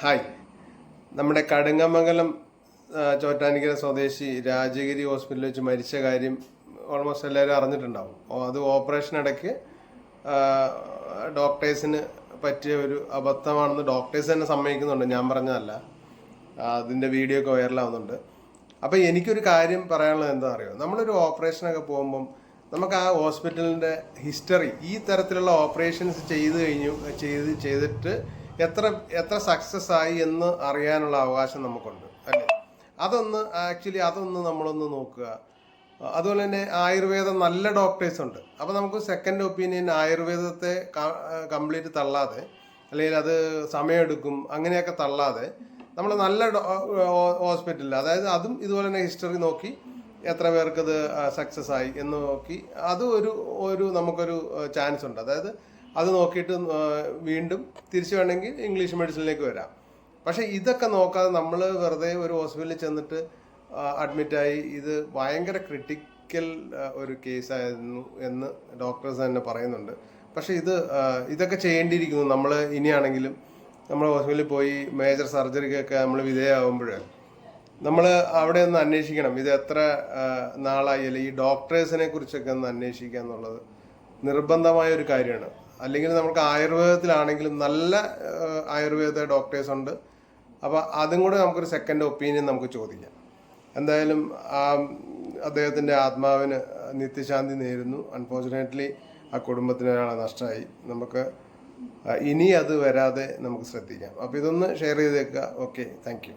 Hi. നമ്മുടെ കടുങ്ങമംഗലം ചോറ്റാനിക്കര സ്വദേശി രാജഗിരി ഹോസ്പിറ്റലിൽ വെച്ച് മരിച്ച കാര്യം ഓൾമോസ്റ്റ് എല്ലാവരും അറിഞ്ഞിട്ടുണ്ടാവും. അത് ഓപ്പറേഷൻ ഇടയ്ക്ക് ഡോക്ടേഴ്സിന് പറ്റിയ ഒരു അബദ്ധമാണെന്ന് ഡോക്ടേഴ്സ് തന്നെ സമ്മതിക്കുന്നുണ്ട്, ഞാൻ പറഞ്ഞതല്ല. അതിൻ്റെ വീഡിയോ ഒക്കെ വൈറലാവുന്നുണ്ട്. അപ്പോൾ എനിക്കൊരു കാര്യം പറയാനുള്ളത് എന്താ അറിയോ, നമ്മളൊരു ഓപ്പറേഷനൊക്കെ പോകുമ്പം നമുക്ക് ആ ഹോസ്പിറ്റലിൻ്റെ ഹിസ്റ്ററി, ഈ തരത്തിലുള്ള ഓപ്പറേഷൻസ് ചെയ്തിട്ട് എത്ര സക്സസ് ആയി എന്ന് അറിയാനുള്ള അവകാശം നമുക്കുണ്ട്, അല്ലേ? അതൊന്ന് നമ്മളൊന്ന് നോക്കുക. അതുപോലെ തന്നെ ആയുർവേദം നല്ല ഡോക്ടേഴ്സ് ഉണ്ട്. അപ്പോൾ നമുക്ക് സെക്കൻഡ് ഒപ്പീനിയൻ ആയുർവേദത്തെ കംപ്ലീറ്റ് തള്ളാതെ, അല്ലെങ്കിൽ അത് സമയമെടുക്കും അങ്ങനെയൊക്കെ തള്ളാതെ നമ്മൾ നല്ല ഹോസ്പിറ്റലിൽ, അതായത് അതും ഇതുപോലെ തന്നെ ഹിസ്റ്ററി നോക്കി എത്ര പേർക്കത് സക്സസ് ആയി എന്ന് നോക്കി അത് ഒരു നമുക്കൊരു ചാൻസ് ഉണ്ട്. അതായത് അത് നോക്കിയിട്ട് വീണ്ടും തിരിച്ചു വേണമെങ്കിൽ ഇംഗ്ലീഷ് മെഡിസിനിലേക്ക് വരാം. പക്ഷേ ഇതൊക്കെ നോക്കാതെ നമ്മൾ വെറുതെ ഒരു ഹോസ്പിറ്റലിൽ ചെന്നിട്ട് അഡ്മിറ്റായി ഇത് ഭയങ്കര ക്രിട്ടിക്കൽ ഒരു കേസായിരുന്നു എന്ന് ഡോക്ടേഴ്സ് തന്നെ പറയുന്നുണ്ട്. പക്ഷേ ഇതൊക്കെ ചെയ്യേണ്ടിയിരിക്കുന്നു. നമ്മൾ ഇനിയാണെങ്കിലും നമ്മൾ ഹോസ്പിറ്റലിൽ പോയി മേജർ സർജറിക്കൊക്കെ നമ്മൾ വിധേയമാകുമ്പോൾ നമ്മൾ അവിടെ ഒന്ന് അന്വേഷിക്കണം, ഇത് എത്ര നാളായി, അല്ലെങ്കിൽ ഈ ഡോക്ടേഴ്സിനെ കുറിച്ചൊക്കെ ഒന്ന് അന്വേഷിക്കുക എന്നുള്ളത് നിർബന്ധമായ ഒരു കാര്യമാണ്. അല്ലെങ്കിൽ നമുക്ക് ആയുർവേദത്തിലാണെങ്കിലും നല്ല ആയുർവേദ ഡോക്ടേഴ്സ് ഉണ്ട്. അപ്പോൾ അതും കൂടെ നമുക്കൊരു സെക്കൻഡ് ഒപ്പീനിയൻ നമുക്ക് ചോദിക്കാം. എന്തായാലും അദ്ദേഹത്തിൻ്റെ ആത്മാവിന് നിത്യശാന്തി നേരുന്നു. അൺഫോർച്ചുനേറ്റ്ലി ആ കുടുംബത്തിന് ഒരാളെ നഷ്ടമായി. നമുക്ക് ഇനി അത് വരാതെ നമുക്ക് ശ്രദ്ധിക്കാം. അപ്പോൾ ഇതൊന്ന് ഷെയർ ചെയ്തേക്കുക. Okay, thank you.